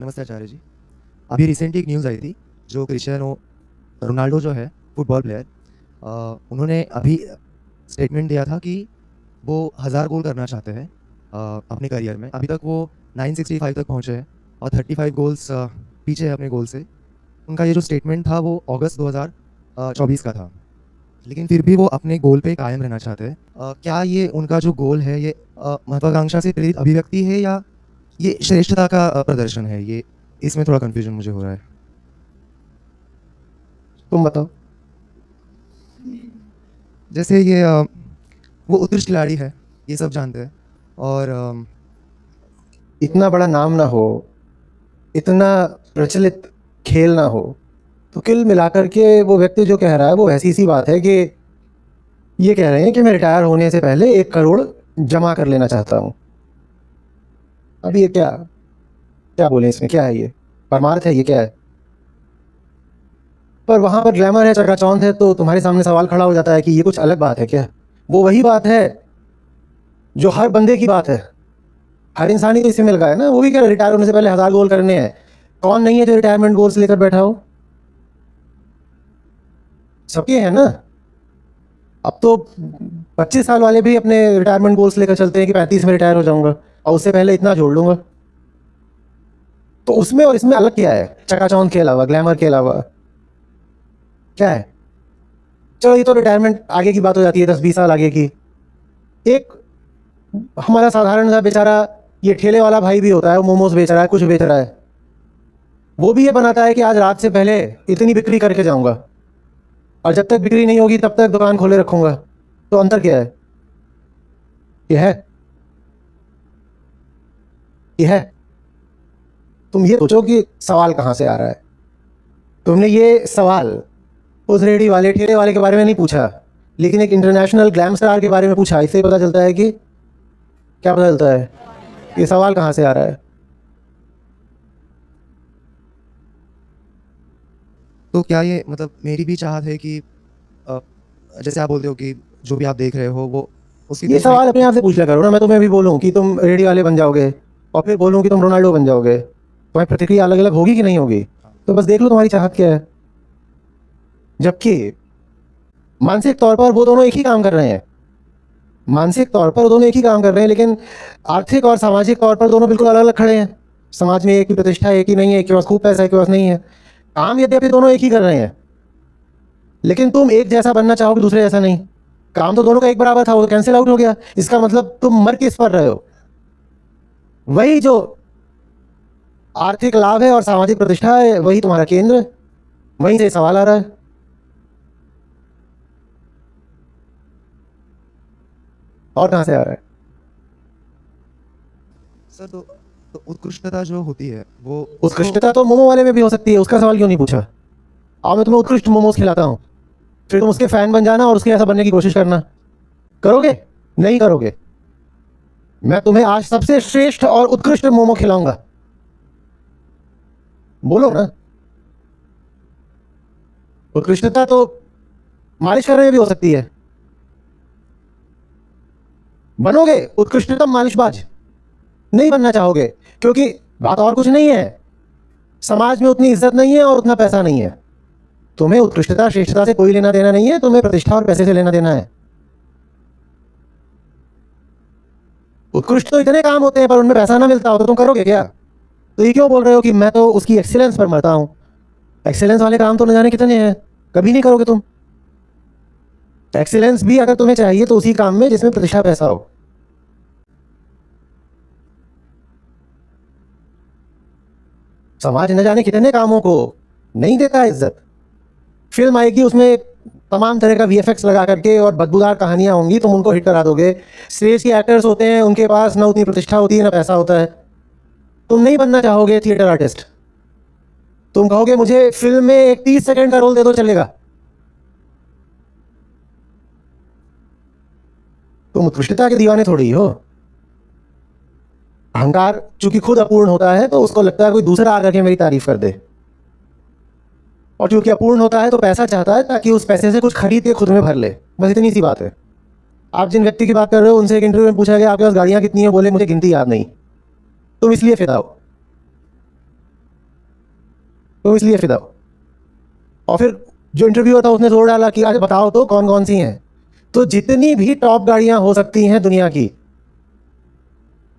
नमस्ते आचार्य जी। अभी रिसेंटली एक न्यूज़ आई थी, जो क्रिस्टियानो रोनाल्डो जो है फुटबॉल प्लेयर, उन्होंने अभी स्टेटमेंट दिया था कि वो 1000 गोल करना चाहते हैं अपने करियर में। अभी तक वो 965 तक पहुंचे हैं और 35 गोल्स पीछे है अपने गोल से। उनका ये जो स्टेटमेंट था वो अगस्त 2024 का था, लेकिन फिर भी वो अपने गोल पे कायम रहना चाहते हैं। क्या ये उनका जो गोल है ये महत्वाकांक्षा से प्रेरित अभिव्यक्ति है या ये श्रेष्ठता का प्रदर्शन है? ये इसमें थोड़ा कन्फ्यूजन मुझे हो रहा है। तुम बताओ। जैसे ये वो उत्कृष्ट खिलाड़ी है, ये सब जानते हैं। और इतना बड़ा नाम ना हो, इतना प्रचलित खेल ना हो, तो कुल मिलाकर के वो व्यक्ति जो कह रहा है वो ऐसी सी बात है कि ये कह रहे हैं कि मैं रिटायर होने से पहले 1 करोड़ जमा कर लेना चाहता हूँ। अब ये क्या क्या बोले इसमें? क्या है ये? परमार्थ है? ये क्या है? पर वहाँ पर ग्लैमर है, चकाचौंध है, तो तुम्हारे सामने सवाल खड़ा हो जाता है कि ये कुछ अलग बात है क्या? वो वही बात है जो हर बंदे की बात है। हर इंसान ही तो इससे मिल गया है ना। वो भी क्या रिटायर होने से पहले 1000 गोल करने हैं? कौन नहीं है जो रिटायरमेंट गोल्स लेकर बैठा हो? सबके हैं ना। अब तो 25 साल वाले भी अपने रिटायरमेंट गोल्स लेकर चलते हैं कि 35 में रिटायर हो जाऊंगा और उससे पहले इतना जोड़ लूंगा। तो उसमें और इसमें अलग क्या है? चकाचौंध के अलावा, ग्लैमर के अलावा क्या है? चलो ये तो रिटायरमेंट आगे की बात हो जाती है, 10-20 साल आगे की। एक हमारा साधारण सा बेचारा ये ठेले वाला भाई भी होता है, वो मोमोज बेच रहा है, कुछ बेच रहा है, वो भी ये बनाता है कि आज रात से पहले इतनी बिक्री करके जाऊंगा और जब तक बिक्री नहीं होगी तब तक दुकान खोले रखूंगा। तो अंतर क्या है? ये है ये है तुम ये सोचो कि सवाल कहाँ से आ रहा है। तुमने ये सवाल उस रेडी वाले ठेले वाले के बारे में नहीं पूछा, लेकिन एक इंटरनेशनल ग्लैम स्टार के बारे में पूछा। इससे पता चलता है कि क्या पता चलता है? ये सवाल कहाँ से आ रहा है। तो क्या ये मतलब मेरी भी चाहत है कि जैसे आप बोलते हो कि जो भी आप देख रहे हो वो उसकी ये दूसरी। सवाल अपने आप से पूछ लिया करो ना। मैं तुम्हें भी बोलूँ कि तुम रेडी वाले बन जाओगे और फिर बोलूँ कि तुम रोनाल्डो बन जाओगे, तुम्हारी प्रतिक्रिया अलग अलग होगी कि नहीं होगी? तो बस देख लो तुम्हारी चाहत क्या है। जबकि मानसिक तौर पर वो दोनों एक ही काम कर रहे हैं। मानसिक तौर पर वो दोनों एक ही काम कर रहे हैं, लेकिन आर्थिक और सामाजिक तौर पर दोनों बिल्कुल अलग अलग खड़े हैं। समाज में एक ही प्रतिष्ठा है, एक ही नहीं है, एक के पास खूब पैसा है, एक के पास नहीं है। काम यद्यपि दोनों एक ही कर रहे हैं, लेकिन तुम एक जैसा बनना चाहोगे, दूसरे जैसा नहीं। काम तो दोनों का एक बराबर था, वो तो कैंसिल आउट हो गया। इसका मतलब तुम मर किस पर रहे हो? वही जो आर्थिक लाभ है और सामाजिक प्रतिष्ठा है, वही तुम्हारा केंद्र है। वहीं से सवाल आ रहा है। और कहाँ से आ रहा है? सर तो उत्कृष्टता जो होती है वो उत्कृष्टता तो मोमो वाले में भी हो सकती है, उसका सवाल क्यों नहीं पूछा? और मैं तुम्हें उत्कृष्ट मोमोज खिलाता हूँ, फिर तुम उसके फैन बन जाना और उसके ऐसा बनने की कोशिश करना। करोगे? नहीं करोगे। मैं तुम्हें आज सबसे श्रेष्ठ और उत्कृष्ट मोमो खिलाऊंगा। बोलो ना। उत्कृष्टता तो मालिश करने में भी हो सकती है। बनोगे उत्कृष्टतम मालिशबाज? नहीं बनना चाहोगे, क्योंकि बात और कुछ नहीं है। समाज में उतनी इज्जत नहीं है और उतना पैसा नहीं है। तुम्हें उत्कृष्टता श्रेष्ठता से कोई लेना देना नहीं है, तुम्हें प्रतिष्ठा और पैसे से लेना देना है। उत्कृष्ट तो इतने काम होते हैं पर उनमें पैसा ना मिलता हो तो तुम करोगे क्या? तो ये क्यों बोल रहे हो कि मैं तो उसकी एक्सीलेंस पर मरता हूँ? एक्सीलेंस वाले काम तो न जाने कितने हैं, कभी नहीं करोगे तुम। एक्सीलेंस भी अगर तुम्हें चाहिए तो उसी काम में जिसमें प्रतिष्ठा पैसा हो। समाज न जाने कितने कामों को नहीं देता इज्जत। फिल्म आएगी, उसमें तमाम तरह का वीएफएक्स लगा करके और बदबूदार कहानियां होंगी, तुम उनको हिट करा दोगे। स्टेज के एक्टर्स होते हैं, उनके पास ना उतनी प्रतिष्ठा होती है ना पैसा होता है। तुम नहीं बनना चाहोगे थिएटर आर्टिस्ट। तुम कहोगे मुझे फिल्म में एक 30 सेकंड का रोल दे दो, चलेगा। तुम उत्कृष्टता के दीवाने थोड़ी हो। अहंकार चूंकि खुद अपूर्ण होता है तो उसको लगता है कोई दूसरा आकर के मेरी तारीफ कर दे, और चूंकि अपूर्ण होता है तो पैसा चाहता है ताकि उस पैसे से कुछ खरीद के खुद में भर ले। बस इतनी सी बात है। आप जिन व्यक्ति की बात कर रहे हो उनसे एक इंटरव्यू में पूछा गया आपके पास गाड़ियां कितनी है, बोले मुझे गिनती याद नहीं। तुम इसलिए फिदा हो। तो इसलिए फिदा हो। और फिर जो इंटरव्यूअर था उसने जोर डाला कि अरे बताओ तो कौन कौन सी हैं। तो जितनी भी टॉप गाड़ियां हो सकती हैं दुनिया की,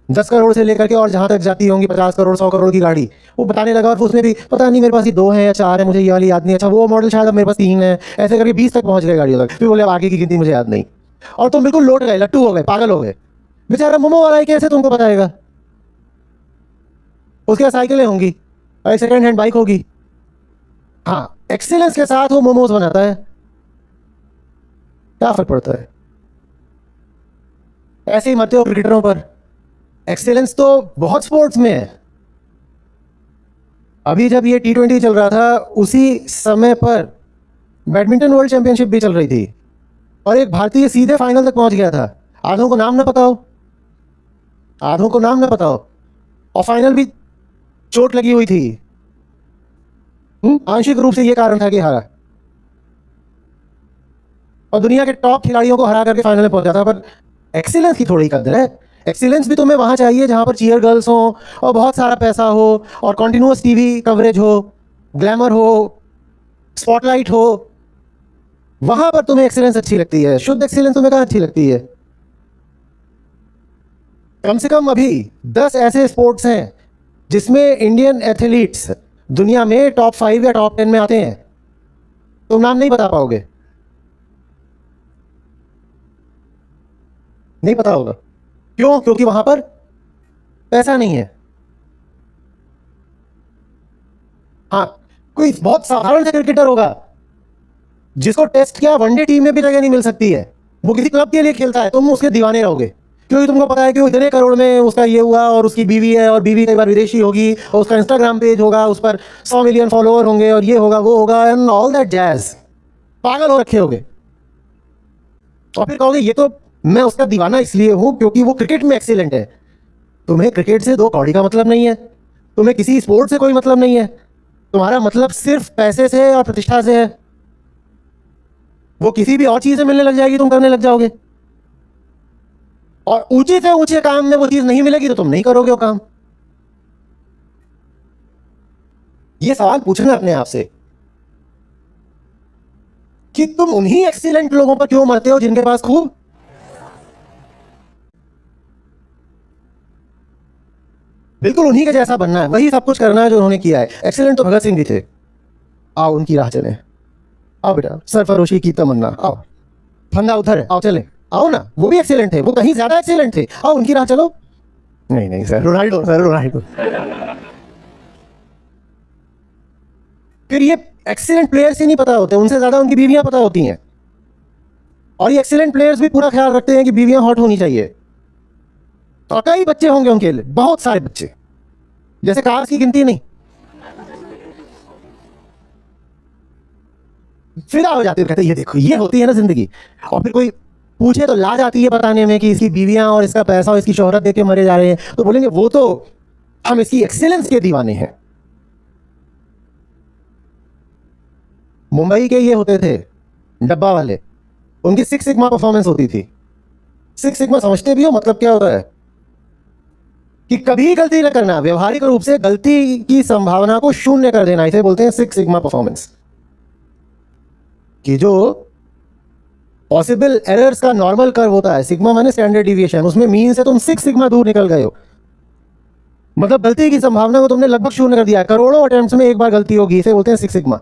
10 करोड़ से लेकर के और जहां तक जाती होंगी 50 करोड़ 100 करोड़ की गाड़ी, वो बताने लगा। और फिर उसमें भी पता नहीं मेरे पास ये 2 हैं या 4 है, मुझे ये वाली याद नहीं, अच्छा वो मॉडल शायद अब मेरे पास 3 है, ऐसे करके 20 तक पहुंच गए गाड़ियों तक। फिर बोले अब आगे की गिनती मुझे याद नहीं। और तुम बिल्कुल लोट गए, लट्टू हो गए, पागल हो गए। बेचारा मोमो वाला ही कैसे तुमको बताएगा? उसके पास साइकिलें होंगी और एक सेकेंड हैंड बाइक होगी। हाँ, एक्सीलेंस के साथ वो मोमोज बनाता है, क्या फर्क पड़ता है? ऐसे ही मरते हो क्रिकेटरों पर। एक्सीलेंस तो बहुत स्पोर्ट्स में है। अभी जब ये T20 चल रहा था उसी समय पर बैडमिंटन वर्ल्ड चैंपियनशिप भी चल रही थी और एक भारतीय सीधे फाइनल तक पहुंच गया था। आधों को नाम ना पता हो, आधों को नाम ना पता हो, और फाइनल भी चोट लगी हुई थी। आंशिक रूप से ये कारण था कि हारा, और दुनिया के टॉप खिलाड़ियों को हरा करके फाइनल में पहुंचा था। पर एक्सीलेंस की थोड़ी कदर है। एक्सीलेंस भी तुम्हें वहां चाहिए जहां पर चीयर गर्ल्स हो और बहुत सारा पैसा हो और कॉन्टिन्यूअस टीवी कवरेज हो, ग्लैमर हो, स्पॉटलाइट हो। वहां पर तुम्हें एक्सीलेंस अच्छी लगती है, शुद्ध एक्सीलेंस तुम्हें कहाँ अच्छी लगती है? कम से कम अभी 10 ऐसे स्पोर्ट्स हैं जिसमें इंडियन एथलीट्स दुनिया में टॉप 5 या टॉप 10 में आते हैं। तुम नाम नहीं बता पाओगे, नहीं पता होगा। क्यों? क्योंकि वहां पर पैसा नहीं है। हाँ, कोई बहुत साधारण सा क्रिकेटर होगा जिसको टेस्ट या वनडे टीम में भी जगह नहीं मिल सकती है, वो किसी क्लब के लिए खेलता है, तुम उसके दीवाने रहोगे क्योंकि तुमको पता है कि वो इतने करोड़ में उसका ये हुआ और उसकी बीवी है और बीवी कई बार विदेशी होगी और उसका इंस्टाग्राम पेज होगा, उस पर 100 मिलियन फॉलोअर होंगे और ये होगा वो होगा एंड ऑल दैट जैज। पागल हो रखे होगे। और फिर कहोगे ये तो मैं उसका दीवाना इसलिए हूं क्योंकि वो क्रिकेट में एक्सीलेंट है। तुम्हें क्रिकेट से 2 कौड़ी का मतलब नहीं है, तुम्हें किसी स्पोर्ट से कोई मतलब नहीं है, तुम्हारा मतलब सिर्फ पैसे से और प्रतिष्ठा से है। वो किसी भी और चीज से मिलने लग जाएगी, तुम करने लग जाओगे। और ऊंचे से ऊंचे काम में वो चीज नहीं मिलेगी तो तुम नहीं करोगे वो काम। ये सवाल पूछना अपने आप से कि तुम उन्हीं एक्सीलेंट लोगों पर क्यों मरते हो जिनके पास खूब बिल्कुल उन्हीं के जैसा बनना है, वही सब कुछ करना है जो उन्होंने किया है। एक्सीलेंट तो भगत सिंह भी थे। आओ उनकी राह चले। आओ बेटा, सरफरोशी की तमन्ना, आओ। फंदा उधर है, आओ चले। आओ ना, वो भी एक्सीलेंट थे, वो कहीं ज्यादा एक्सीलेंट थे, आओ उनकी राह चलो। नहीं नहीं सर, रोनाल्डो सर, रोनाल्डो। फिर ये एक्सीलेंट प्लेयर्स ही नहीं पता होते, उनसे ज्यादा उनकी बीवियां पता होती हैं। और ये एक्सीलेंट प्लेयर्स भी पूरा ख्याल रखते हैं कि बीवियां हॉट होनी चाहिए। तो कई बच्चे होंगे उनके लिए, बहुत सारे बच्चे, जैसे कार्स की गिनती नहीं। फिदा हो जाते हैं, कहते हैं ये देखो ये होती है ना जिंदगी। और फिर कोई पूछे तो लाज आती है बताने में कि इसकी बीवियां और इसका पैसा और इसकी शोहरत देख के मरे जा रहे हैं, तो बोलेंगे वो तो हम इसकी एक्सीलेंस के दीवाने हैं। मुंबई के ये होते थे डब्बा वाले, उनकी 6 सिग्मा परफॉर्मेंस होती थी। 6 सिग्मा समझते भी हो मतलब क्या होता है? कि कभी गलती न करना, व्यवहारिक रूप से गलती की संभावना को शून्य कर देना, इसे बोलते हैं 6 सिग्मा परफॉर्मेंस। कि जो पॉसिबल एरर्स का नॉर्मल कर्व होता है, सिग्मा माने स्टैंडर्ड डिविएशन, उसमें मीन से तुम 6 सिग्मा दूर निकल गए हो। मतलब गलती की संभावना को तुमने लगभग शून्य कर दिया। करोड़ों अटेम्प्ट्स में एक बार गलती होगी, इसे बोलते हैं 6 सिग्मा।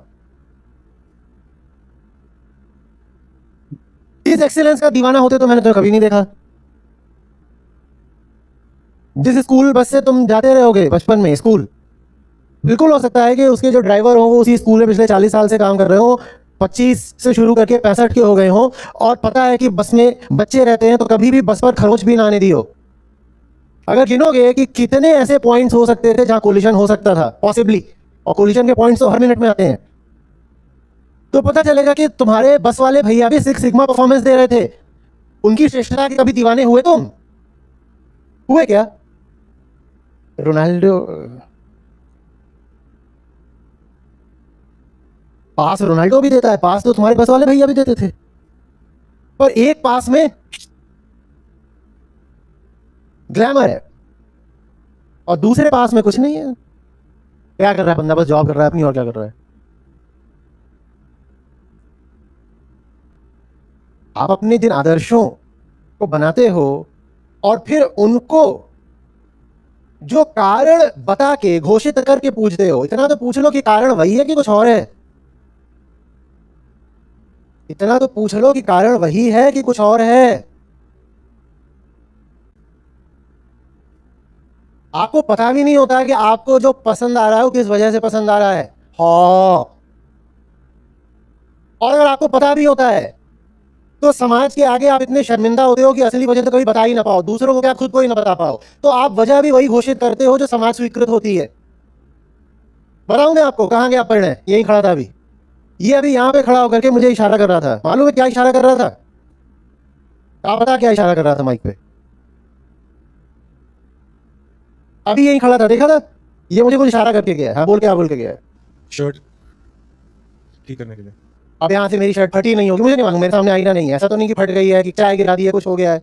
इस एक्सीलेंस का दीवाना होते तो मैंने तो कभी नहीं देखा। जिस स्कूल बस से तुम जाते रहोगे बचपन में स्कूल, बिल्कुल हो सकता है कि उसके जो ड्राइवर हो वो उसी स्कूल में पिछले 40 साल से काम कर रहे हो, 25 से शुरू करके 65 के हो गए हो, और पता है कि बस में बच्चे रहते हैं तो कभी भी बस पर खरोच भी ना आने दी हो। अगर गिनोगे कि कितने ऐसे पॉइंट्स हो सकते थे जहां कोलिशन हो सकता था पॉसिबली, और कोलिशन के पॉइंट्स तो हर मिनट में आते हैं, तो पता चलेगा कि तुम्हारे बस वाले भैया भी 6 सिग्मा परफॉर्मेंस दे रहे थे। उनकी श्रेष्ठता के कभी दीवाने हुए तुम? हुए क्या? रोनाल्डो पास रोनाल्डो भी देता है, पास तो तुम्हारे बस वाले भैया भी देते थे, पर एक पास में ग्लैमर है और दूसरे पास में कुछ नहीं है। क्या कर रहा है बंदा? बस जॉब कर रहा है अपनी, और क्या कर रहा है? आप अपने जिन आदर्शों को बनाते हो और फिर उनको जो कारण बता के घोषित करके पूछते हो, इतना तो पूछ लो कि कारण वही है कि कुछ और है। इतना तो पूछ लो कि कारण वही है कि कुछ और है। आपको पता भी नहीं होता कि आपको जो पसंद आ रहा है वो किस वजह से पसंद आ रहा है। हाँ, और अगर आपको पता भी होता है तो समाज के आगे आप इतने शर्मिंदा होते हो कि असली वजह तो कभी बता ही ना पाओ, दूसरों को क्या खुद को ही ना बता पाओ, तो आप वजह भी वही घोषित करते हो जो समाज स्वीकृत होती है। बताऊं मैं आपको कहां गया पढ़ने? यही खड़ा था अभी, ये अभी यहां पे खड़ा होकर के मुझे इशारा कर रहा था। मालूम है क्या इशारा कर रहा था? आप बता क्या इशारा कर रहा था माइक पे? अभी यही खड़ा था, देखा था? ये मुझे कुछ इशारा करके गया। हाँ बोल के गया है? शर्ट ठीक करने के लिए। अब यहाँ से मेरी शर्ट फटी नहीं होगी, मुझे नहीं मालूम, मेरे सामने आईना नहीं है, ऐसा तो नहीं कि फट गई है कि चाय गिरा दी है, कुछ हो गया है,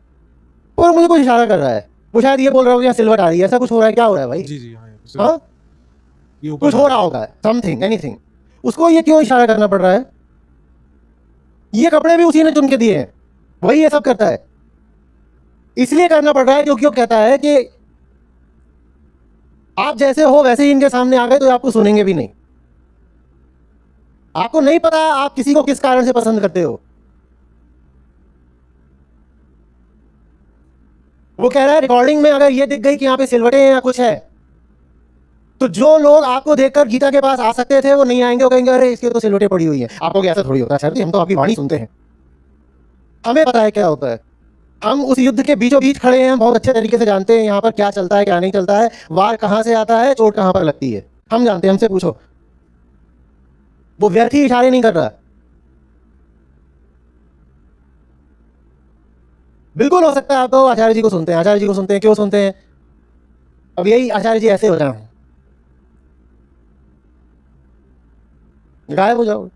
और मुझे कुछ इशारा कर रहा है। वो शायद ये बोल रहा होगा यहाँ सिल्वर आ रही है, ऐसा कुछ हो रहा है। क्या हो रहा है भाई? जी जी हाँ हाँ, ये ऊपर कुछ हो रहा होगा, समथिंग, एनीथिंग। उसको ये क्यों इशारा करना पड़ रहा है? ये कपड़े भी उसी ने चुन के दिए हैं, वही ये सब करता है। इसलिए करना पड़ रहा है क्योंकि वो कहता है कि आप जैसे हो वैसे ही इनके सामने आ गए तो आपको सुनेंगे भी नहीं। आपको नहीं पता आप किसी को किस कारण से पसंद करते हो। वो कह रहा है रिकॉर्डिंग में अगर ये दिख गई कि यहाँ पे सिलवटें हैं या कुछ है, तो जो लोग आपको देखकर गीता के पास आ सकते थे वो नहीं आएंगे, वो कहेंगे अरे इसके तो सिलवटें पड़ी हुई हैं। आपको ऐसा थोड़ी होता है सर जी, हम तो आपकी वाणी सुनते हैं, हमें पता है क्या होता है। हम उस युद्ध के बीचों बीच खड़े हैं, हम बहुत अच्छे तरीके से जानते हैं यहाँ पर क्या चलता है क्या नहीं चलता है, वार कहाँ से आता है, चोट कहाँ पर लगती है, हम जानते हैं, हमसे पूछो। वो व्यर्थ ही इशारे नहीं कर रहा। बिल्कुल हो सकता है आप तो आचार्य जी को सुनते हैं, आचार्य जी को सुनते हैं, क्यों सुनते हैं? अब यही आचार्य जी ऐसे हो जाए, गायब हो जाओ।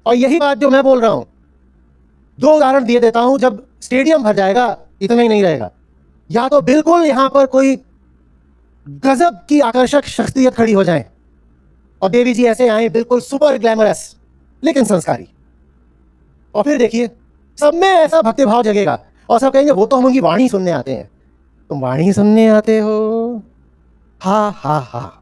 और यही बात जो मैं बोल रहा हूं, दो उदाहरण दिए देता हूं। जब स्टेडियम भर जाएगा इतना ही नहीं रहेगा, या तो बिल्कुल यहां पर कोई गजब की आकर्षक शख्सियत खड़ी हो जाए और देवी जी ऐसे आए बिल्कुल सुपर ग्लैमरस लेकिन संस्कारी, और फिर देखिए सब में ऐसा भक्तिभाव जगेगा और सब कहेंगे वो तो हम उनकी वाणी सुनने आते हैं। तुम वाणी सुनने आते हो? हा हा हा।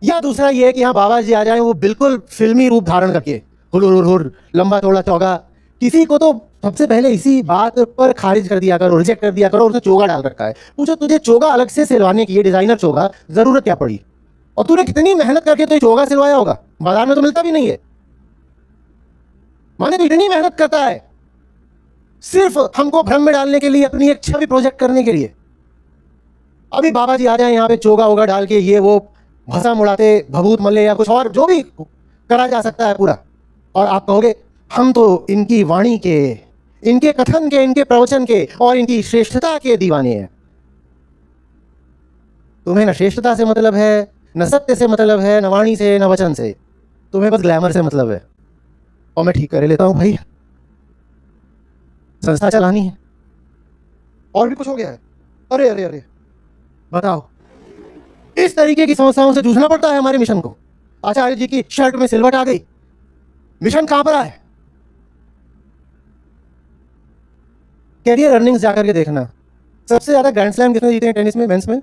या दूसरा ये है कि हाँ बाबा जी आ जाए वो बिल्कुल फिल्मी रूप धारण करके, हुर हुर हुर, लंबा चौड़ा चौगा। किसी को तो सबसे पहले इसी बात पर खारिज कर दिया करो, रिजेक्ट कर दिया करो, उसने चोगा डाल रखा है। पूछो तुझे चोगा अलग से सिलवाने की, ये डिजाइनर चोगा, जरूरत क्या पड़ी? और तूने कितनी मेहनत करके तो ये चोगा सिलवाया होगा, बाजार में तो मिलता भी नहीं है। माने तो इतनी मेहनत करता है सिर्फ हमको भ्रम में डालने के लिए, अपनी एक छवि प्रोजेक्ट करने के लिए। अभी बाबा जी आ जाए यहाँ पे चोगा वोगा डाल के, ये वो भसा मुड़ाते, भभूत मल्ले या कुछ और जो भी करा जा सकता है पूरा, और आप कहोगे हम तो इनकी वाणी के, इनके कथन के, इनके प्रवचन के और इनकी श्रेष्ठता के दीवाने हैं। तुम्हें न श्रेष्ठता से मतलब है, न सत्य से मतलब है, न वाणी से, न वचन से, तुम्हें बस ग्लैमर से मतलब है। और मैं ठीक कर लेता हूँ भाई, संस्था चलानी है, और भी कुछ हो गया है। अरे अरे अरे बताओ, इस तरीके की समस्याओं से जूझना पड़ता है हमारे मिशन को। आचार्य जी की शर्ट में सिलवट आ गई, मिशन कहां पर आए? कैरियर अर्निंग्स जाकर के देखना, सबसे ज्यादा ग्रैंड स्लैम किसने जीते हैं टेनिस में, मेंस में?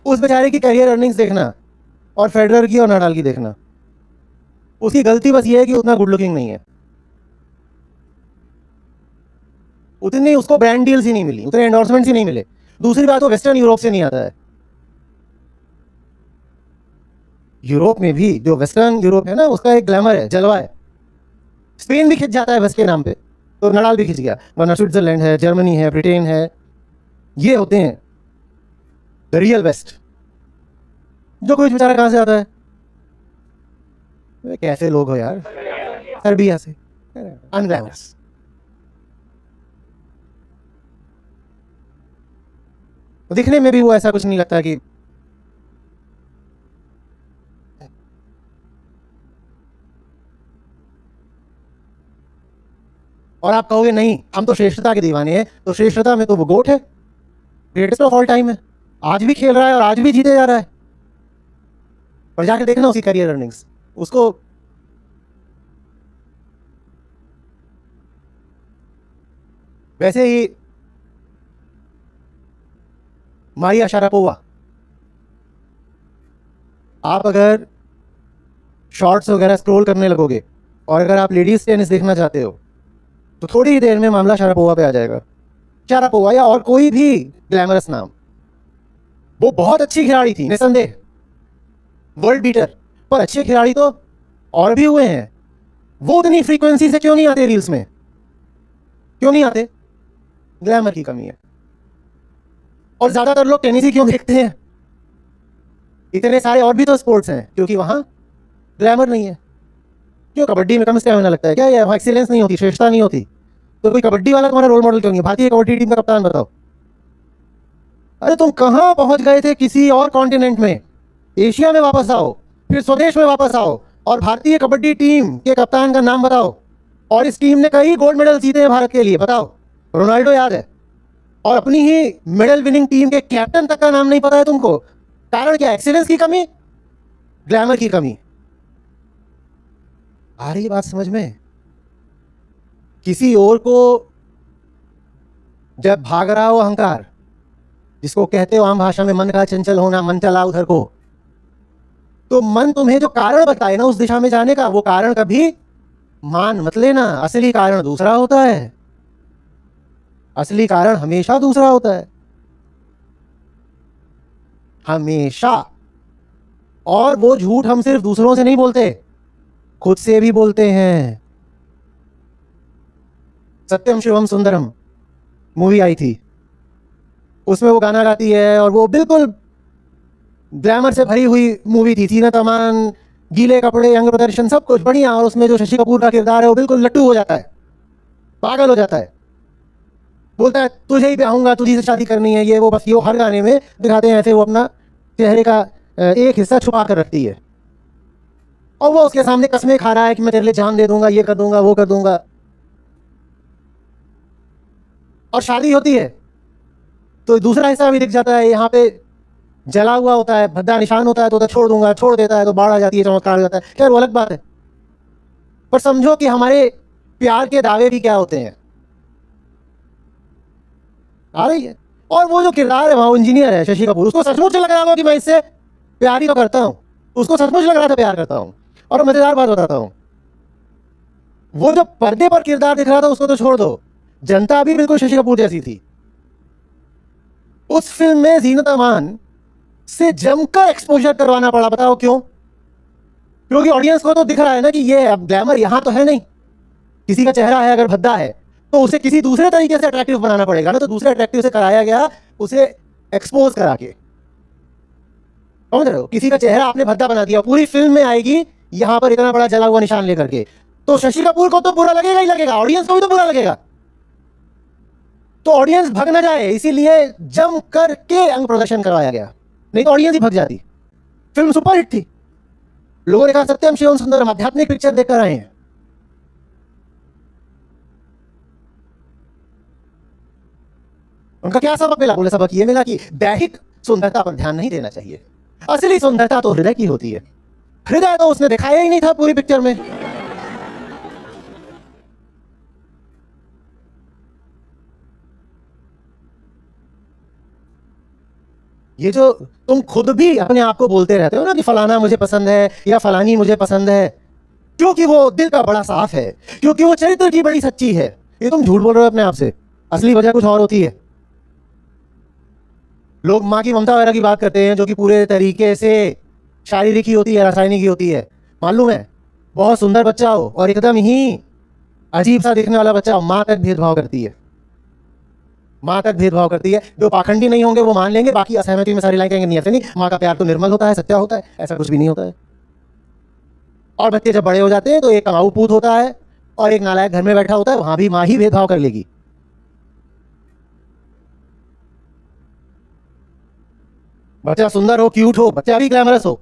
उस बेचारे की कैरियर अर्निंग्स देखना, और फेडरर की और नाडाल की देखना। उसकी गलती बस ये है कि उतना गुड लुकिंग नहीं है, उतनी उसको ब्रांड डील्स ही नहीं मिली, उतने एंडोर्समेंट्स ही नहीं मिले। दूसरी बात, वो वेस्टर्न यूरोप से नहीं आता है। यूरोप में भी जो वेस्टर्न यूरोप है ना, उसका एक ग्लैमर है, जलवा है। स्पेन भी खिंच जाता है बस के नाम पे, तो नडाल भी खिंच गया, वरना स्विट्जरलैंड है, जर्मनी है, ब्रिटेन है, ये होते हैं द रियल वेस्ट। जो कोई बेचारा कहां से आता है? कैसे लोग हो यार, सर्बिया से, अनग्लैमरस। दिखने में भी वो ऐसा कुछ नहीं लगता कि, और आप कहोगे नहीं हम तो श्रेष्ठता के दीवाने हैं, तो श्रेष्ठता में तो वो गोट है, ग्रेटेस्ट ऑफ ऑल टाइम है। आज भी खेल रहा है और आज भी जीते जा रहा है। और जाके देखना उसकी करियर अर्निंग्स, उसको वैसे ही मारिया शारापोवा, आप अगर शॉर्ट्स वगैरह स्क्रॉल करने लगोगे और अगर आप लेडीज टेनिस देखना चाहते हो तो थोड़ी ही देर में मामला शारापोवा पे आ जाएगा। शारापोवा या और कोई भी ग्लैमरस नाम, वो बहुत अच्छी खिलाड़ी थी निसंदेह, वर्ल्ड बीटर, पर अच्छे खिलाड़ी तो और भी हुए हैं। वो उतनी फ्रीक्वेंसी से क्यों नहीं आते रील्स में? क्यों नहीं आते? ग्लैमर की कमी है। और ज्यादातर लोग टेनिस ही क्यों देखते हैं? इतने सारे और भी तो स्पोर्ट्स हैं, क्योंकि वहां ग्लैमर नहीं है। क्यों? कबड्डी में कम स्टैमिना लगता है क्या? या वहां एक्सीलेंस नहीं होती, श्रेष्ठता नहीं होती? तो कोई कबड्डी वाला तुम्हारा रोल मॉडल क्यों नहीं है? भारतीय कबड्डी टीम का कप्तान बताओ। अरे तुम कहां पहुंच गए थे? किसी और कॉन्टिनेंट में। एशिया में वापस आओ, फिर स्वदेश में वापस आओ और भारतीय कबड्डी टीम के कप्तान का नाम बताओ। और इस टीम ने कई गोल्ड मेडल जीते हैं भारत के लिए, बताओ। रोनाल्डो याद है, और अपनी ही मेडल विनिंग टीम के कैप्टन तक का नाम नहीं पता है तुमको। कारण क्या? एक्सीलेंस की कमी, ग्लैमर की कमी। आ रही बात समझ में? किसी और को जब भाग रहा हो अहंकार, जिसको कहते हो आम भाषा में मन का चंचल होना, मन चला उधर को, तो मन तुम्हें जो कारण बताए ना उस दिशा में जाने का, वो कारण कभी मान मत लेना। असली कारण दूसरा होता है। असली कारण हमेशा दूसरा होता है, हमेशा। और वो झूठ हम सिर्फ दूसरों से नहीं बोलते, खुद से भी बोलते हैं। सत्यम शिवम सुंदरम मूवी आई थी, उसमें वो गाना गाती है और वो बिल्कुल ग्लैमर से भरी हुई मूवी थी। सीना तमान, गीले कपड़े, अंग प्रदर्शन, सब कुछ बढ़िया। और उसमें जो शशि कपूर का किरदार है वो बिल्कुल लट्टू हो जाता है, पागल हो जाता है। बोलता है तुझे ही ब्याहूंगा, तुझी से शादी करनी है, ये वो, बस ये हर गाने में दिखाते हैं ऐसे। वो अपना चेहरे का एक हिस्सा छुपा कर रखती है और वो उसके सामने कसमें खा रहा है कि मैं तेरे लिए जान दे दूंगा, ये कर दूंगा, वो कर दूंगा। और शादी होती है तो दूसरा हिस्सा भी दिख जाता है, यहाँ पे जला हुआ होता है, भद्दा निशान होता है, तो छोड़ दूंगा, छोड़ देता है तो बाढ़ आ जाती है, चमत्कार हो जाता है। खैर वो अलग बात है। पर समझो कि हमारे प्यार के दावे भी क्या होते हैं। आ रही है। और वो जो किरदार है वहां, वो इंजीनियर है शशि कपूर, उसको सचमुच लग रहा होगा कि मैं इससे प्यार ही तो करता हूं। उसको सचमुच लग रहा था प्यार करता हूं। और मजेदार बात बताता हूं, वो जो पर्दे पर किरदार दिख रहा था उसको तो छोड़ दो, जनता भी बिल्कुल शशि कपूर जैसी थी। उस फिल्म में जीनत अमान से जमकर एक्सपोजर करवाना पड़ा। बताओ क्यों? क्योंकि ऑडियंस को तो दिख रहा है ना कि ये अब ग्लैमर यहां तो है नहीं। किसी का चेहरा है अगर भद्दा है तो उसे किसी दूसरे तरीके से अट्रैक्टिव बनाना पड़ेगा ना, तो दूसरे अट्रैक्टिव से कराया गया उसे एक्सपोज करा के। समझ रहे हो? किसी का चेहरा आपने भद्दा बना दिया, पूरी फिल्म में आएगी यहां पर इतना बड़ा जला हुआ निशान लेकर के, तो शशि कपूर को तो बुरा लगेगा ही लगेगा, ऑडियंस को भी तो बुरा लगेगा। तो ऑडियंस भग ना जाए इसीलिए जम करके अंग प्रदर्शन करवाया गया, नहीं तो ऑडियंस ही भग जाती। फिल्म सुपरहिट थी, लोगों ने कहा सत्यम शिवम सुंदरम, आध्यात्मिक पिक्चर देखकर आए हैं। उनका क्या सबक मिला? बोले सबक ये मिला कि दैहिक सुंदरता पर ध्यान नहीं देना चाहिए, असली सुंदरता तो हृदय की होती है। हृदय तो उसने दिखाया ही नहीं था पूरी पिक्चर में। ये जो तुम खुद भी अपने आप को बोलते रहते हो ना कि फलाना मुझे पसंद है या फलानी मुझे पसंद है, क्योंकि वो दिल का बड़ा साफ है, क्योंकि वो चरित्र की बड़ी सच्ची है, ये तुम झूठ बोल रहे हो अपने आप से। असली वजह कुछ और होती है। लोग माँ की ममता वगैरह की बात करते हैं जो कि पूरे तरीके से शारीरिक ही होती है, रासायनिक ही होती है। मालूम है, बहुत सुंदर बच्चा हो और एकदम ही अजीब सा दिखने वाला बच्चा हो, माँ तक भेदभाव करती है। माँ तक भेदभाव करती है। जो पाखंडी नहीं होंगे वो मान लेंगे, बाकी असहमति में सारी लाइन कहेंगे नहीं ऐसे नहीं, माँ का प्यार तो निर्मल होता है, सच्चा होता है, ऐसा कुछ भी नहीं होता है। और बच्चे जब बड़े हो जाते हैं तो एक कमाऊ पूत होता है और एक नालायक घर में बैठा होता है, वहां भी माँ ही भेदभाव कर लेगी। बच्चा सुंदर हो, क्यूट हो, बच्चा भी ग्लैमरस हो,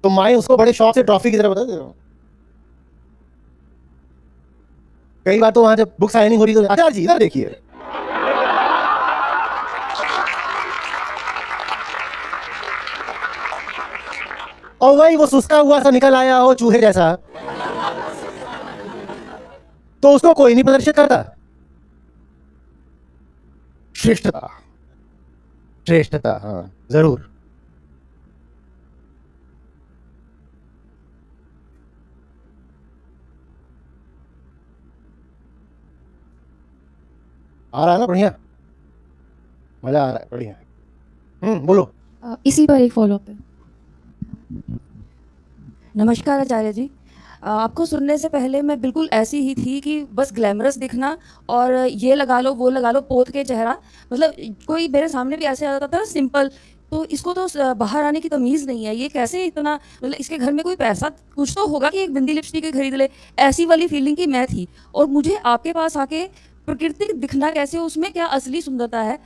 तो माए उसको बड़े शौक से ट्रॉफी की तरह बता दे रहा हूं। कई बार तो वहां जब बुक साइनिंग हो रही तो आचार्य जी इधर देखिए, और वही वो सुस्ता हुआ सा निकल आया हो चूहे जैसा, तो उसको कोई नहीं प्रदर्शित करता। श्रेष्ठता, श्रेष्ठता, हाँ जरूर। आ रहा है ना, बढ़िया, मजा आ रहा है, बढ़िया। बोलो। इसी पर एक फॉलोअप है। नमस्कार आचार्य जी। आपको सुनने से पहले मैं बिल्कुल ऐसी ही थी कि बस ग्लैमरस दिखना और ये लगा लो वो लगा लो पोत के चेहरा, मतलब कोई मेरे सामने भी ऐसे आ जाता था ना सिंपल, तो इसको तो बाहर आने की तमीज़ नहीं है, ये कैसे इतना, मतलब इसके घर में कोई पैसा कुछ तो होगा कि एक बिंदी लिपस्टिक खरीद ले, ऐसी वाली फीलिंग की मैं थी। और मुझे आपके पास आके प्रकृति दिखना कैसे, उसमें क्या असली सुंदरता है,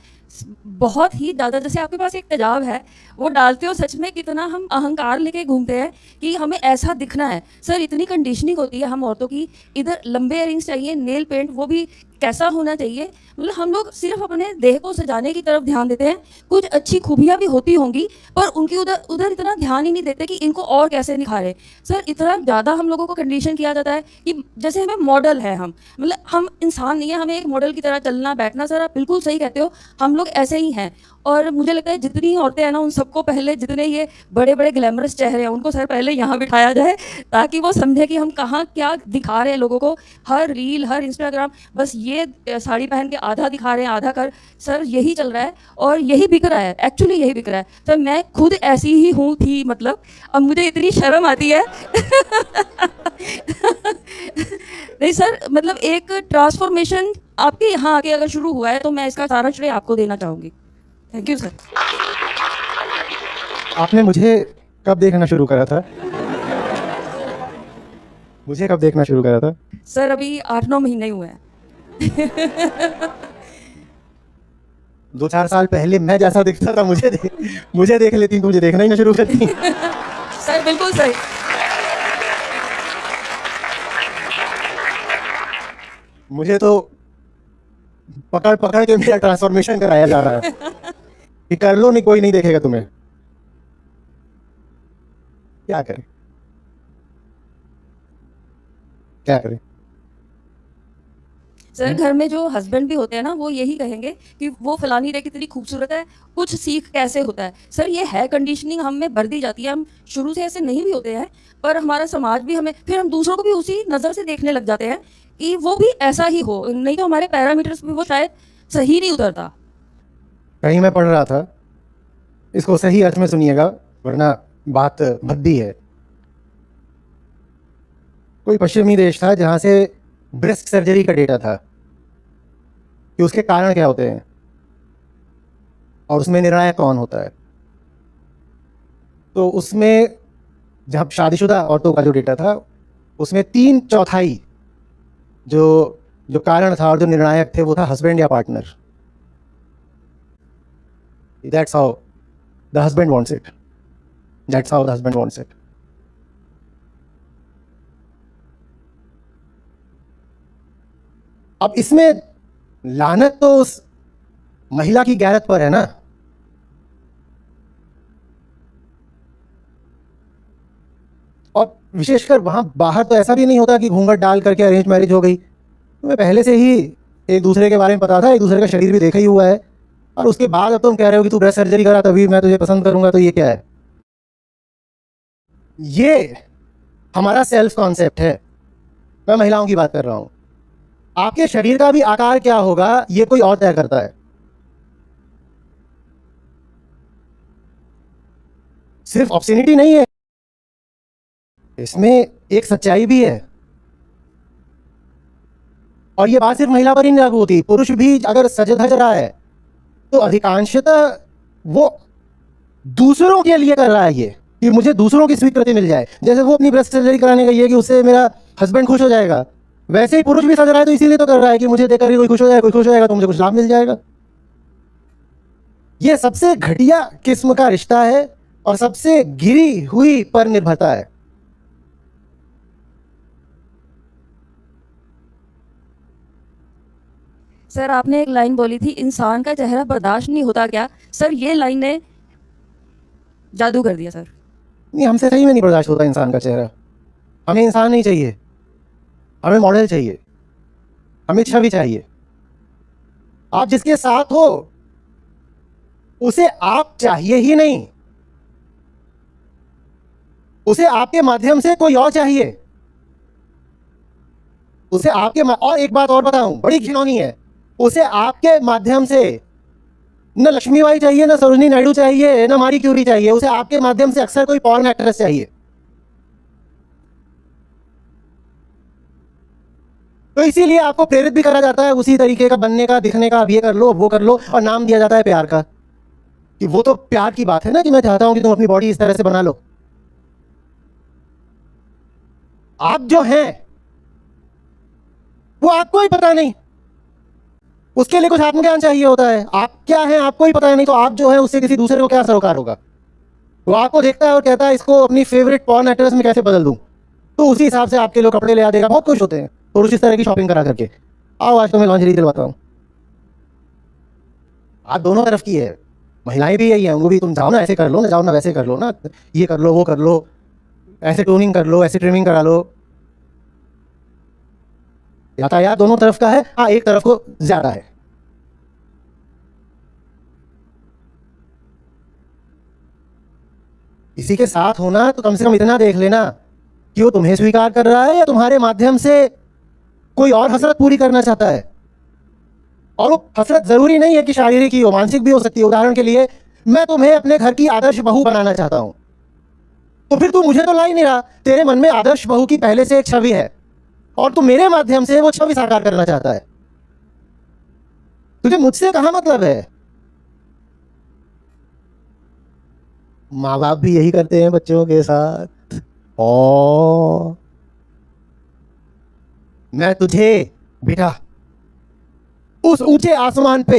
बहुत ही ज़्यादा, जैसे आपके पास एक तेजाब है वो डालते हो, सच में कितना हम अहंकार लेके घूमते हैं कि हमें ऐसा दिखना है। सर इतनी कंडीशनिंग होती है हम औरतों की, इधर लंबे इयरिंग्स चाहिए, नेल पेंट वो भी कैसा होना चाहिए, मतलब हम लोग सिर्फ अपने देह को सजाने की तरफ ध्यान देते हैं। कुछ अच्छी खूबियाँ भी होती होंगी पर उनकी उधर उधर इतना ध्यान ही नहीं देते कि इनको और कैसे निखारें। सर इतना ज़्यादा हम लोगों को कंडीशन किया जाता है कि जैसे हमें मॉडल है, हम मतलब हम इंसान नहीं है, हमें एक मॉडल की तरह चलना बैठना। सर आप बिल्कुल सही कहते हो, हम लोग ऐसे ही हैं। और मुझे लगता है जितनी औरतें हैं ना, उन सबको पहले, जितने ये बड़े बड़े ग्लैमरस चेहरे हैं उनको सर पहले यहाँ बिठाया जाए, ताकि वो समझे कि हम कहाँ क्या दिखा रहे हैं लोगों को। हर रील, हर इंस्टाग्राम बस ये साड़ी पहन के आधा दिखा रहे हैं, आधा कर, सर यही चल रहा है और यही बिक रहा है, एक्चुअली यही बिक रहा है। सर मैं खुद ऐसी ही हूँ थी, मतलब अब मुझे इतनी शर्म आती है नहीं सर, मतलब एक ट्रांसफॉर्मेशन आपके यहाँ आके अगर शुरू हुआ है तो मैं इसका सारा श्रेय आपको देना चाहूँगी। Thank you sir. आपने मुझे कब देखना शुरू करा था? मुझे कब देखना शुरू करा था? सर अभी 8-9 महीने हुए हैं 2-4 साल पहले मैं जैसा दिखता था मुझे देख लेती, मुझे देखना ही ना शुरू करती। सर बिल्कुल सही। मुझे तो पकड़ पकड़ के मेरा ट्रांसफॉर्मेशन कराया जा रहा है कि कर लो, नहीं कोई नहीं देखेगा तुम्हें। क्या करें, क्या करें? सर घर में जो हस्बैंड भी होते हैं ना, वो यही कहेंगे कि वो फलानी रे कितनी खूबसूरत है, कुछ सीख कैसे होता है। सर ये है कंडीशनिंग हम में भर दी जाती है, हम शुरू से ऐसे नहीं भी होते हैं, पर हमारा समाज भी हमें, फिर हम दूसरों को भी उसी नज़र से देखने लग जाते हैं कि वो भी ऐसा ही हो, नहीं तो हमारे पैरामीटर्स भी वो शायद सही नहीं उतरता। कहीं मैं पढ़ रहा था, इसको सही अर्थ में सुनिएगा वरना बात भद्दी है। कोई पश्चिमी देश था जहां से ब्रेस्ट सर्जरी का डेटा था कि उसके कारण क्या होते हैं और उसमें निर्णायक कौन होता है। तो उसमें जब शादीशुदा औरतों का जो डेटा था उसमें 3/4 जो जो कारण था और जो निर्णायक थे वो था हस्बैंड या partner. That's how the husband wants it, that's how the husband wants it. अब इसमें लानत तो उस महिला की गैरत पर है ना। और विशेषकर वहां बाहर तो ऐसा भी नहीं होता कि घूंघट डाल करके अरेंज मैरिज हो गई। तुम्हें पहले से ही एक दूसरे के बारे में पता था, एक दूसरे का शरीर भी देखा ही हुआ है, और उसके बाद अब तुम कह रहे हो कि तू ब्रेस्ट सर्जरी करा तभी मैं तुझे पसंद करूंगा। तो ये क्या है? ये हमारा सेल्फ कॉन्सेप्ट है। मैं महिलाओं की बात कर रहा हूं। आपके शरीर का भी आकार क्या होगा ये कोई और तय करता है। सिर्फ ऑब्सिनिटी नहीं है, इसमें एक सच्चाई भी है। और ये बात सिर्फ महिला पर ही नहीं लागू होती, पुरुष भी अगर सज धज रहा है तो अधिकांशतः वो दूसरों के लिए कर रहा है, ये कि मुझे दूसरों की स्वीकृति मिल जाए। जैसे वो अपनी ब्रेस्ट सर्जरी कराने का ये कि उससे मेरा हस्बैंड खुश हो जाएगा, वैसे ही पुरुष भी सज रहा है तो इसीलिए तो कर रहा है कि मुझे देखकर कोई खुश हो जाए, कोई खुश हो जाएगा तो मुझे कुछ लाभ मिल जाएगा। ये सबसे घटिया किस्म का रिश्ता है और सबसे गिरी हुई पर निर्भरता है। सर आपने एक लाइन बोली थी, इंसान का चेहरा बर्दाश्त नहीं होता क्या? सर ये लाइन ने जादू कर दिया सर। नहीं, हमसे सही में नहीं बर्दाश्त होता इंसान का चेहरा। हमें इंसान नहीं चाहिए, हमें मॉडल चाहिए, हमें छवि चाहिए। आप जिसके साथ हो उसे आप चाहिए ही नहीं, उसे आपके माध्यम से कोई और चाहिए। उसे आपके और एक बात और बताऊं, बड़ी घिनौनी है, उसे आपके माध्यम से न लक्ष्मीबाई चाहिए, न सरोजिनी नायडू चाहिए, न मारी क्यूरी चाहिए, उसे आपके माध्यम से अक्सर कोई पॉर्न एक्ट्रेस चाहिए। तो इसीलिए आपको प्रेरित भी करा जाता है उसी तरीके का बनने का, दिखने का। अब ये कर लो, वो कर लो, और नाम दिया जाता है प्यार का, कि वो तो प्यार की बात है ना, कि मैं चाहता हूं कि तुम अपनी बॉडी इस तरह से बना लो। आप जो हैं वो आपको ही पता नहीं, उसके लिए कुछ आत्मज्ञान चाहिए होता है। आप क्या हैं आपको ही पता नहीं, तो आप जो है उससे किसी दूसरे को क्या सरोकार होगा। वो आपको देखता है और कहता है इसको अपनी फेवरेट पॉर्न एक्ट्रेस में कैसे बदल दूं, तो उसी हिसाब से आपके लोग कपड़े ले आ देगा। बहुत खुश होते हैं पुरुष इस तरह की शॉपिंग करा करके। आओ आज तो मैं लॉन्जरी दिलवाता हूं। आप दोनों तरफ की है, महिलाएं भी यही है, उनको भी तुम जाओ ना ऐसे कर लो ना, जाओ ना वैसे कर लो ना, ये कर लो वो कर लो, ऐसे टोनिंग कर लो, ऐसे ट्रिमिंग करा लो। यातायात दोनों तरफ का है, हाँ एक तरफ को ज्यादा है। किसी के साथ होना तो कम से कम इतना देख लेना कि वो तुम्हें स्वीकार कर रहा है या तुम्हारे माध्यम से कोई और हसरत पूरी करना चाहता है। और वो हसरत जरूरी नहीं है कि शारीरिक ही हो, मानसिक भी हो सकती है। उदाहरण के लिए, मैं तुम्हें अपने घर की आदर्श बहू बनाना चाहता हूं, तो फिर तू मुझे तो ला ही नहीं रहा। तेरे मन में आदर्श बहू की पहले से एक छवि है और तू मेरे माध्यम से वो छवि साकार करना चाहता है। तुझे मुझसे कहां मतलब है। माँ बाप भी यही करते हैं बच्चों के साथ। ओ मैं तुझे बेटा उस ऊंचे आसमान पे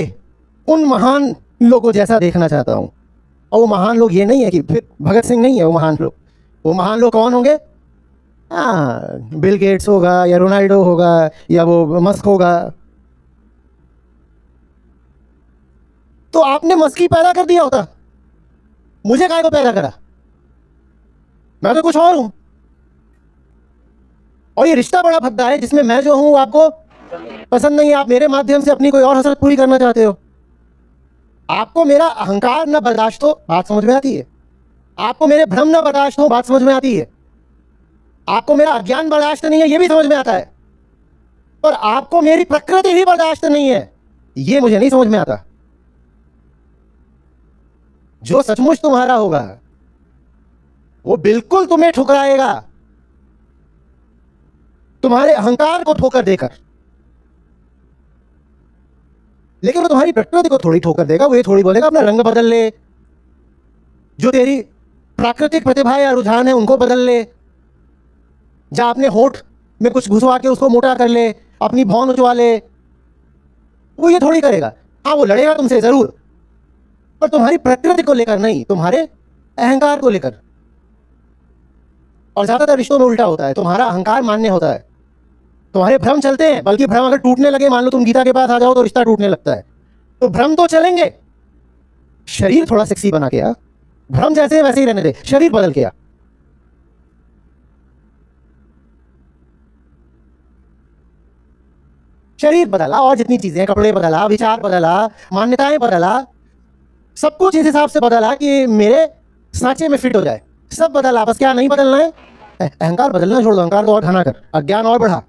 उन महान लोगों जैसा देखना चाहता हूं। और वो महान लोग ये नहीं है कि फिर भगत सिंह नहीं है वो महान लोग। वो महान लोग कौन होंगे? हाँ, बिल गेट्स होगा या रोनाल्डो होगा या वो मस्क होगा। तो आपने मस्की पैदा कर दिया होता, मुझे काहे को पैदा करा? मैं तो कुछ और हूं। और ये रिश्ता बड़ा भद्दा है जिसमें मैं जो हूं आपको पसंद नहीं है। आप मेरे माध्यम से अपनी कोई और हसरत पूरी करना चाहते हो। आपको मेरा अहंकार न बर्दाश्त हो, बात समझ में आती है। आपको मेरे भ्रम न बर्दाश्त हो, बात समझ में आती है। आपको मेरा अज्ञान बर्दाश्त नहीं है, ये भी समझ में आता है। पर आपको मेरी प्रकृति ही बर्दाश्त नहीं है, ये मुझे नहीं समझ में आता। जो सचमुच तुम्हारा होगा वो बिल्कुल तुम्हें ठुकराएगा, तुम्हारे अहंकार को ठोकर देकर। लेकिन वो तुम्हारी प्रकृति को थोड़ी ठोकर देगा। वो ये थोड़ी बोलेगा अपना रंग बदल ले, जो तेरी प्राकृतिक प्रतिभा या रुझान है उनको बदल ले, जा अपने होठ में कुछ घुसवा के उसको मोटा कर ले, अपनी भौं उचवा ले। वो ये थोड़ी करेगा। हाँ, वो लड़ेगा तुमसे जरूर, पर तुम्हारी प्रकृति को लेकर नहीं, तुम्हारे अहंकार को लेकर। और ज्यादातर रिश्तों में उल्टा होता है, तुम्हारा अहंकार मान्य होता है, तुम्हारे भ्रम चलते हैं। बल्कि भ्रम अगर टूटने लगे, मान लो तुम गीता के पास आ जाओ तो रिश्ता टूटने लगता है। तो भ्रम तो चलेंगे, शरीर थोड़ा सेक्सी बना के आ। भ्रम जैसे है वैसे ही रहने दे, शरीर बदल के आ। शरीर बदला और जितनी चीजें, कपड़े बदला, विचार बदला, मान्यताएं बदला, सब कुछ इस हिसाब से बदला कि मेरे सांचे में फिट हो जाए। सब बदला, बस क्या नहीं बदलना है? अहंकार बदलना छोड़ दो, अहंकार को और घना कर, अज्ञान और बढ़ा।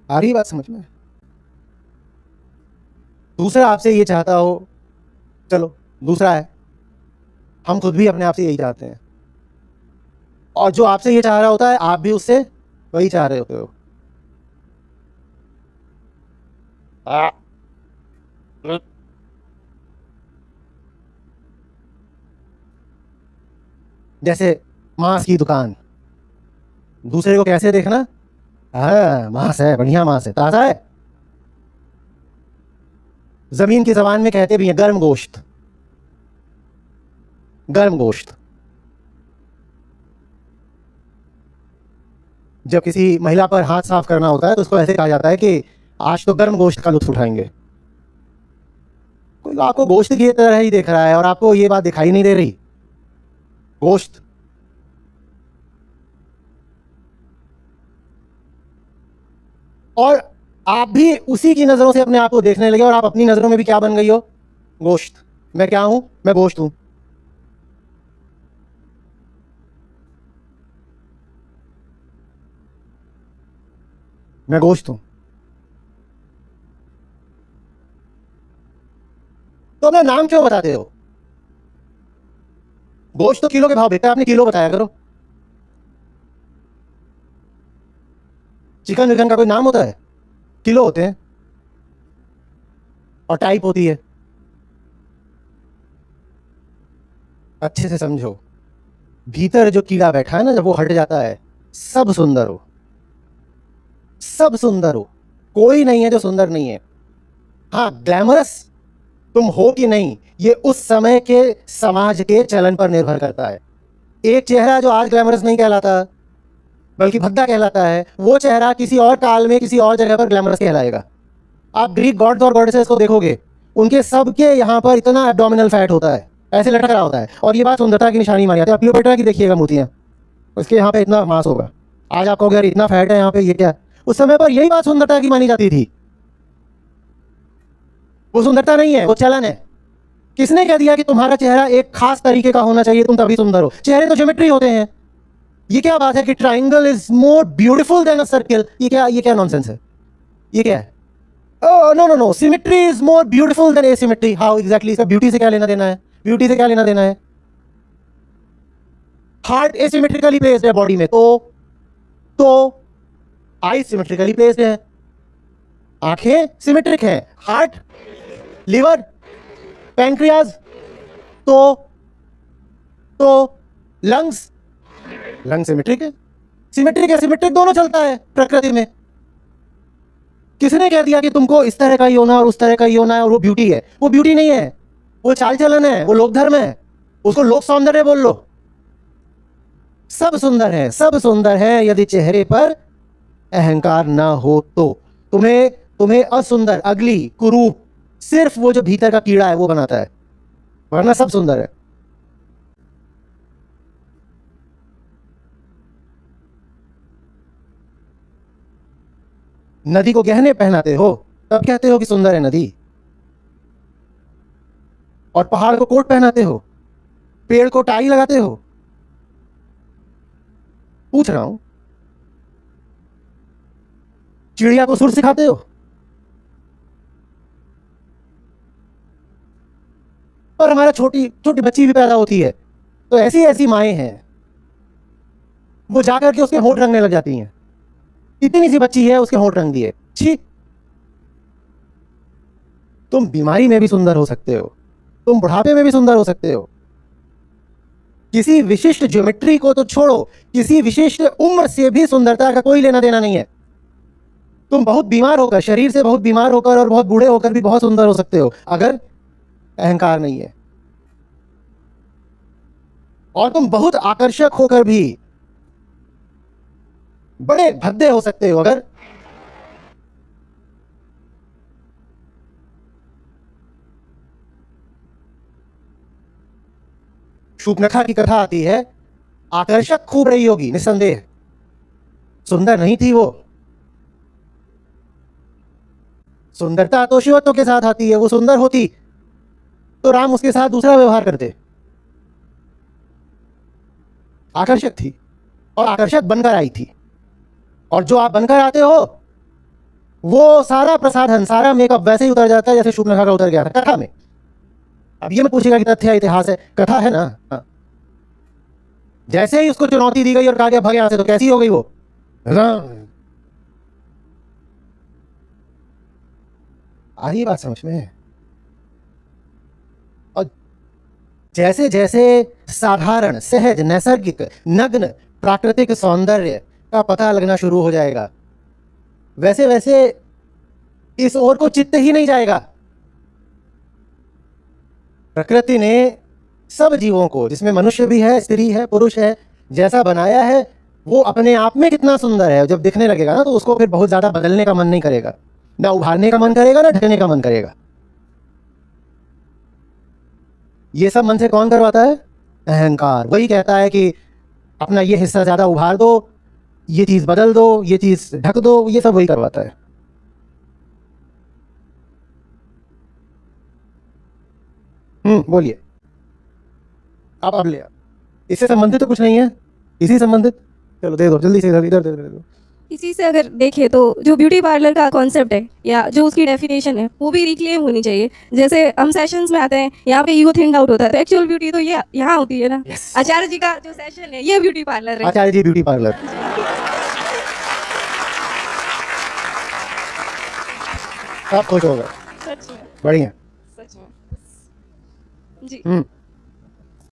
आ रही बात समझ में? दूसरा आपसे ये चाहता हो, चलो दूसरा है, हम खुद भी अपने आप से यही चाहते हैं। और जो आपसे ये चाह रहा होता है, आप भी उससे वही चाह रहे होते हो। जैसे मांस की दुकान, दूसरे को कैसे देखना? हाँ, मांस है, बढ़िया मांस है, ताजा है। जमीन की जबान में कहते भी हैं गर्म गोश्त, गर्म गोश्त। जब किसी महिला पर हाथ साफ करना होता है तो उसको ऐसे कहा जाता है कि आज तो गर्म गोश्त का लुत्फ उठाएंगे। कोई आपको गोश्त की तरह ही देख रहा है और आपको ये बात दिखाई नहीं दे रही। गोश्त। और आप भी उसी की नजरों से अपने आप को देखने लगे और आप अपनी नजरों में भी क्या बन गई हो? गोश्त। मैं क्या हूं? मैं गोश्त हूं। मैं गोश्त हूं। तो अपना नाम क्यों बताते हो? गोश्त तो किलो के भाव बिकता है, आपने किलो बताया करो। चिकन विकन का कोई नाम होता है? किलो होते हैं और टाइप होती है। अच्छे से समझो, भीतर जो कीड़ा बैठा है ना, जब वो हट जाता है, सब सुंदर हो, सब सुंदर हो, कोई नहीं है जो सुंदर नहीं है। हाँ, ग्लैमरस तुम हो कि नहीं, ये उस समय के समाज के चलन पर निर्भर करता है। एक चेहरा जो आज ग्लैमरस नहीं कहलाता बल्कि भद्दा कहलाता है, वो चेहरा किसी और काल में किसी और जगह पर ग्लैमरस कहलाएगा। आप ग्रीक गॉड्स और गॉडेसेस को देखोगे, उनके सबके यहाँ पर इतना एब्डोमिनल फैट होता है, ऐसे लटक रहा होता है, और ये बात सुंदरता की निशानी मानी जाती है। आप क्लियोपेट्रा की देखिएगा मूर्तियाँ, उसके यहाँ पे इतना मांस होगा। आज आप कहोगे यार इतना फैट है यहाँ पे, ये क्या है? उस समय पर यही बात सुंदरता की मानी जाती थी। वो सुंदरता नहीं है, वो चलन है। किसने कह दिया कि तुम्हारा चेहरा एक खास तरीके का होना चाहिए, तुम तभी सुंदर हो? चेहरे तो ज्योमेट्री होते हैं। ये क्या बात है कि triangle is more beautiful then a circle? ये क्या नॉनसेंस है? ये क्या है? Oh, no, no, no. Symmetry is more beautiful than asymmetry. How exactly? इसका ब्यूटी से क्या लेना देना है? ब्यूटी से क्या लेना देना है? हार्ट asymmetrically placed है बॉडी में, तो आई सिमेट्रिकली प्लेस्ड है। आंखें सिमेट्रिक हैं, हार्ट, लिवर, पैंक्रियाज, तो लंग्स, लंग सिमेट्रिक है। सिमेट्रिक दोनों चलता है प्रकृति में। किसने कह दिया कि तुमको इस तरह का ही होना और उस तरह का ही होना है और वो ब्यूटी है? वो ब्यूटी नहीं है, वो चाल चलन है, वो लोक धर्म है, उसको लोक सौंदर्य बोल लो। सब सुंदर है, सब सुंदर है, यदि चेहरे पर अहंकार ना हो तो। तुम्हें असुंदर, अगली, कुरूप सिर्फ वो जो भीतर का कीड़ा है वो बनाता है, वरना सब सुंदर है। नदी को गहने पहनाते हो तब कहते हो कि सुंदर है नदी, और पहाड़ को कोट पहनाते हो, पेड़ को टाई लगाते हो। पूछ रहा हूं, चिड़िया को सुर सिखाते हो। और हमारा छोटी छोटी बच्ची भी पैदा होती है तो ऐसी ऐसी माएँ हैं, वो जाकर के उसके होंठ रंगने लग जाती हैं। इतनी सी बच्ची है, उसके होंठ रंग दिए। छी! तुम बीमारी में भी सुंदर हो सकते हो, तुम बुढ़ापे में भी सुंदर हो सकते हो। किसी विशिष्ट ज्योमेट्री को तो छोड़ो, किसी विशिष्ट उम्र से भी सुंदरता का कोई लेना देना नहीं है। तुम बहुत बीमार होकर, शरीर से बहुत बीमार होकर और बहुत बूढ़े होकर भी बहुत सुंदर हो सकते हो, अगर अहंकार नहीं है। और तुम बहुत आकर्षक होकर भी बड़े भद्दे हो सकते हो, अगर शूर्पणखा की कथा आती है, आकर्षक खूब रही होगी निस्संदेह, सुंदर नहीं थी वो। सुंदरता तो शिवत्व के साथ आती है, वो सुंदर होती तो राम उसके साथ दूसरा व्यवहार करते। आकर्षक थी और आकर्षक बनकर आई थी, और जो आप बनकर आते हो वो सारा प्रसाधन, सारा मेकअप वैसे ही उतर जाता है जैसे शूर्पणखा का उतर गया था कथा में। अब ये मत पूछेगा कि तथ्य है, इतिहास है, कथा है ना। हाँ। जैसे ही उसको चुनौती दी गई और कहा गया भाग यहां से, तो कैसी हो गई वो? आ रही बात समझ में? और जैसे जैसे साधारण, सहज, नैसर्गिक, नग्न प्राकृतिक सौंदर्य का पता लगना शुरू हो जाएगा, वैसे वैसे इस ओर को चित्त ही नहीं जाएगा। प्रकृति ने सब जीवों को, जिसमें मनुष्य भी है, स्त्री है, पुरुष है, जैसा बनाया है वो अपने आप में कितना सुंदर है। जब दिखने लगेगा ना तो उसको फिर बहुत ज्यादा बदलने का मन नहीं करेगा, ना उभारने का मन करेगा, ना ढकने का मन करेगा। ये सब मन से कौन करवाता है? अहंकार वही कहता है कि अपना ये हिस्सा ज्यादा उभार दो, ये चीज बदल दो, ये चीज ढक दो, ये सब वही करवाता है। बोलिए। अब ले इससे संबंधित तो कुछ नहीं है, इसी संबंधित। चलो दे दो जल्दी से, इधर इधर दे दो। इसी से अगर देखें तो जो ब्यूटी पार्लर का कॉन्सेप्ट है या जो उसकी डेफिनेशन है वो भी रिक्लेम होनी चाहिए। जैसे हम सेशंस में आते हैं, यहाँ पे ईगो थिंड आउट होता है, तो एक्चुअल ब्यूटी तो ये यहाँ होती है ना। आचार्य जी का जो सेशन है ये ब्यूटी पार्लर है। आचार्य जी ब्यूटी पार्लर। आप खुश हो गए? सच में, बढ़िया। सच में जी।